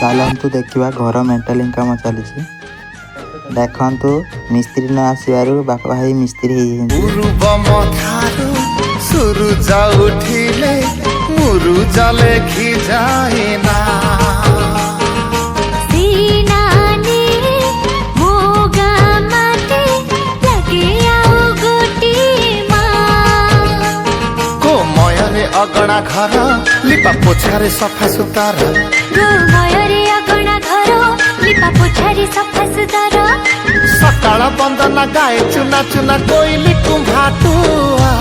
ଚାଲନ୍ତୁ ଦେଖିବା ଘର ମେଣ୍ଟାଲିଂ କାମ ଚାଲିଛି। ଦେଖନ୍ତୁ ମିସ୍ତ୍ରୀ ନ ଆସିବାରୁ ବାପା ଭାଇ ମିସ୍ତ୍ରୀ ହେଇଯାଇଛନ୍ତି। ସୂରୁଜ ଉଠିଲେ ମୁରୁଜ ଲେଖି ଯାଏନା କୋମୟରେ ଅଗଣା ଘର ଲିପା ପୋଛାରେ ସଫା ସୁତରା ଗୋମୟରେ ଅଗଣା ଘର ଲିପା ପୋଛାରେ ସଫା ସୁତରା ସକାଳ ବନ୍ଦନା ଗାଏ ଚୁନା ଚୁନା କୋଇଲି କୁମ୍ଭାଟୁଆ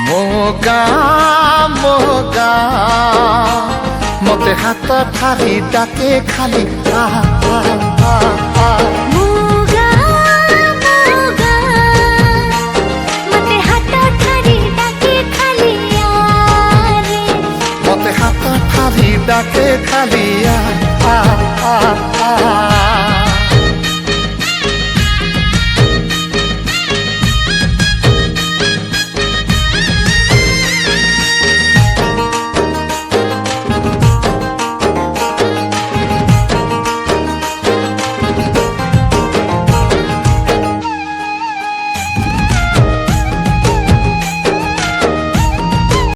ମୋ ଗାଁ ମତେ ହାତ ଠାରି ଡାକେ ଖାଲି मते हाथ ठारी डाके खाली आ